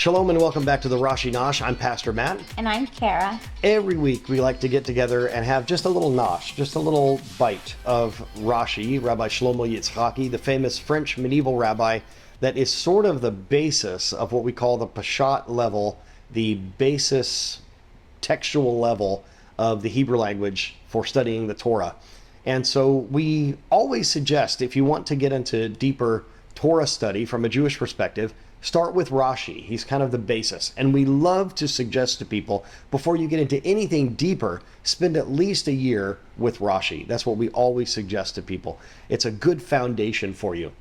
Shalom and welcome back to the Rashi Nosh. I'm Pastor Matt. And I'm Kara. Every week we like to get together and have just a little nosh, just a little bite of Rashi, Rabbi Shlomo Yitzchaki, the famous French medieval rabbi that is sort of the basis of what we call the Parashat level, the basis textual level of the Hebrew language for studying the Torah. And so we always suggest, if you want to get into deeper Torah study from a Jewish perspective, start with Rashi. He's kind of the basis. And we love to suggest to people, before you get into anything deeper, spend at least a year with Rashi. That's what we always suggest to people. It's a good foundation for you.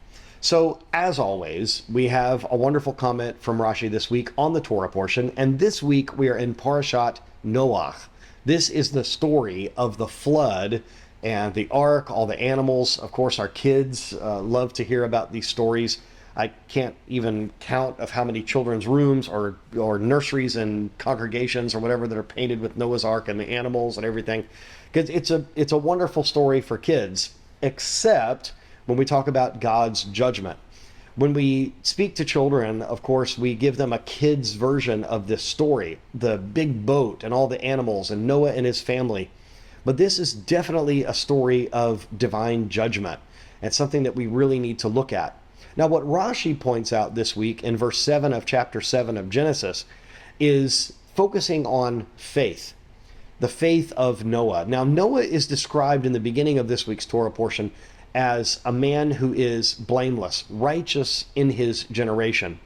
So, as always, we have a wonderful comment from Rashi this week on the Torah portion. And this week we are in Parashat Noach. This is the story of the flood and the ark, all the animals. Of course, our kids love to hear about these stories. I can't even count of how many children's rooms or nurseries and congregations or whatever that are painted with Noah's Ark and the animals and everything. Because it's a wonderful story for kids, except when we talk about God's judgment. When we speak to children, of course, we give them a kid's version of this story, the big boat and all the animals and Noah and his family. But this is definitely a story of divine judgment and something that we really need to look at. Now, what Rashi points out this week in verse 7 of chapter 7 of Genesis is focusing on faith, the faith of Noah. Now, Noah is described in the beginning of this week's Torah portion as a man who is blameless, righteous in his generation.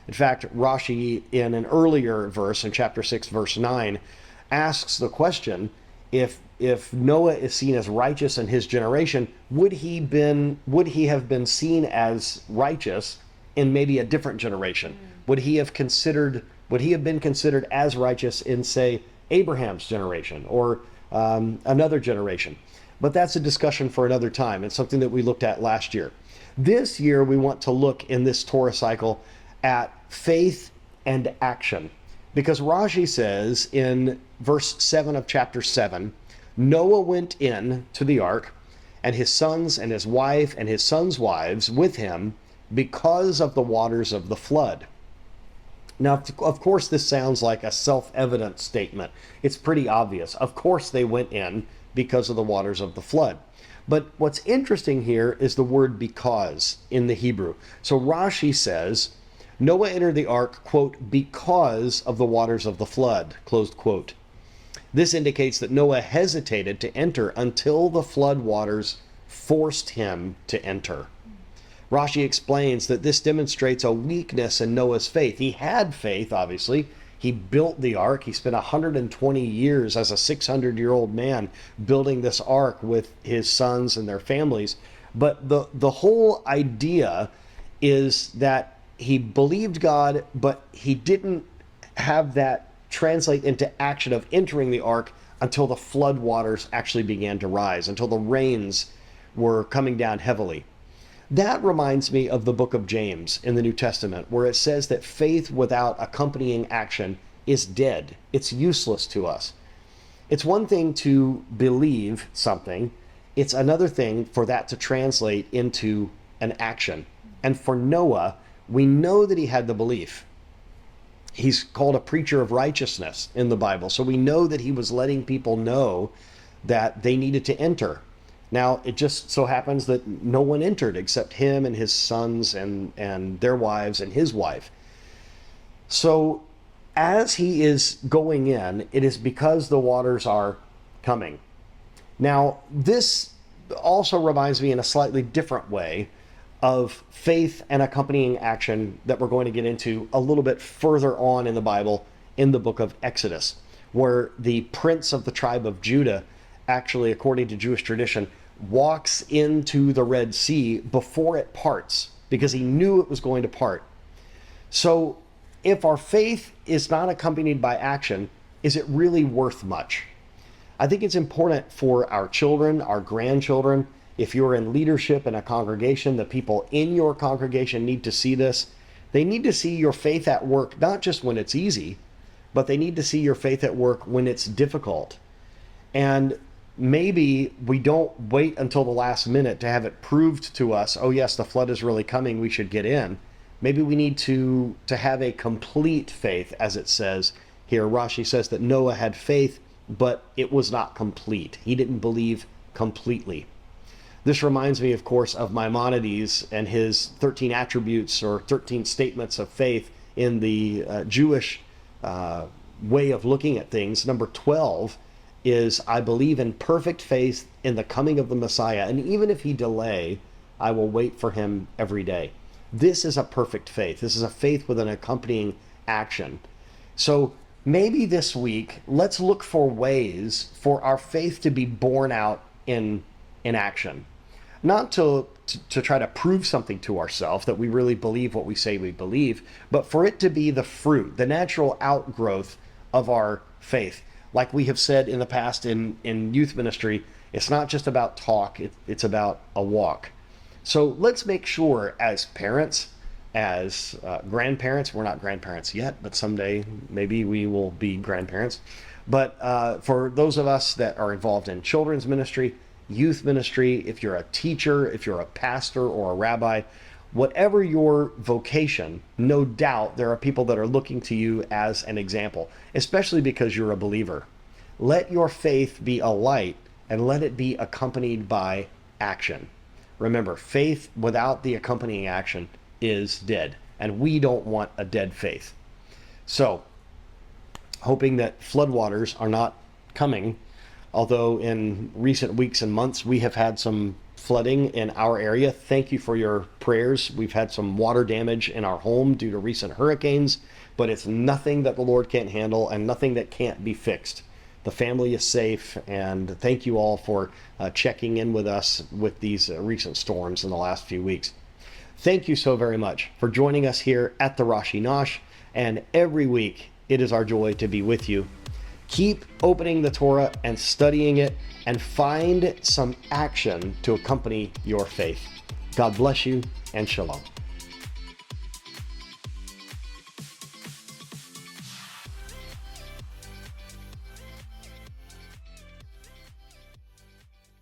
In fact, Rashi, in an earlier verse, in chapter 6, verse 9, asks the question, if Noah is seen as righteous in his generation, would he have been seen as righteous in maybe a different generation? Would he have been considered as righteous in, say, Abraham's generation or another generation? But that's a discussion for another time. It's something that we looked at last year. This year, we want to look in this Torah cycle at faith and action. Because Rashi says in verse 7 of chapter 7, Noah went in to the ark, and his sons and his wife and his sons' wives with him because of the waters of the flood. Now, of course, this sounds like a self-evident statement. It's pretty obvious. Of course, they went in because of the waters of the flood. But what's interesting here is the word because in the Hebrew. So Rashi says, Noah entered the ark, quote, because of the waters of the flood, closed quote. This indicates that Noah hesitated to enter until the flood waters forced him to enter. Rashi explains that this demonstrates a weakness in Noah's faith. He had faith, obviously. He built the ark. He spent 120 years as a 600-year-old man building this ark with his sons and their families. But the whole idea is that he believed God, but he didn't have that translate into action of entering the ark until the flood waters actually began to rise, until the rains were coming down heavily. That reminds me of the book of James in the New Testament, where it says that faith without accompanying action is dead. It's useless to us. It's one thing to believe something. It's another thing for that to translate into an action. And for Noah, we know that he had the belief. He's called a preacher of righteousness in the Bible. So we know that he was letting people know that they needed to enter. Now, it just so happens that no one entered except him and his sons and their wives and his wife. So as he is going in, it is because the waters are coming. Now, this also reminds me in a slightly different way of faith and accompanying action that we're going to get into a little bit further on in the Bible in the book of Exodus, where the prince of the tribe of Judah actually, according to Jewish tradition, walks into the Red Sea before it parts because he knew it was going to part. So if our faith is not accompanied by action, is it really worth much? I think it's important for our children, our grandchildren. If you're in leadership in a congregation, the people in your congregation need to see this. They need to see your faith at work, not just when it's easy, but they need to see your faith at work when it's difficult. And maybe we don't wait until the last minute to have it proved to us, oh yes, the flood is really coming, we should get in. Maybe we need to have a complete faith, as it says here. Rashi says that Noah had faith, but it was not complete. He didn't believe completely. This reminds me, of course, of Maimonides and his 13 attributes or 13 statements of faith in the Jewish way of looking at things. Number 12 is, I believe in perfect faith in the coming of the Messiah, and even if he delay, I will wait for him every day. This is a perfect faith. This is a faith with an accompanying action. So maybe this week, let's look for ways for our faith to be borne out in action. Not to try to prove something to ourselves that we really believe what we say we believe, but for it to be the fruit, the natural outgrowth of our faith. Like we have said in the past in youth ministry, it's not just about talk, it's about a walk. So let's make sure as parents, as grandparents, we're not grandparents yet, but someday maybe we will be grandparents. But for those of us that are involved in children's ministry, youth ministry, if you're a teacher, if you're a pastor or a rabbi, whatever your vocation, no doubt there are people that are looking to you as an example, especially because you're a believer. Let your faith be a light and let it be accompanied by action. Remember, faith without the accompanying action is dead, and we don't want a dead faith. So, hoping that floodwaters are not coming, although in recent weeks and months we have had some flooding in our area. Thank you for your prayers. We've had some water damage in our home due to recent hurricanes, but it's nothing that the Lord can't handle and nothing that can't be fixed. The family is safe, and thank you all for checking in with us with these recent storms in the last few weeks. Thank you so very much for joining us here at the Rashi Nosh, and every week it is our joy to be with you. Keep opening the Torah and studying it, and find some action to accompany your faith. God bless you, and shalom.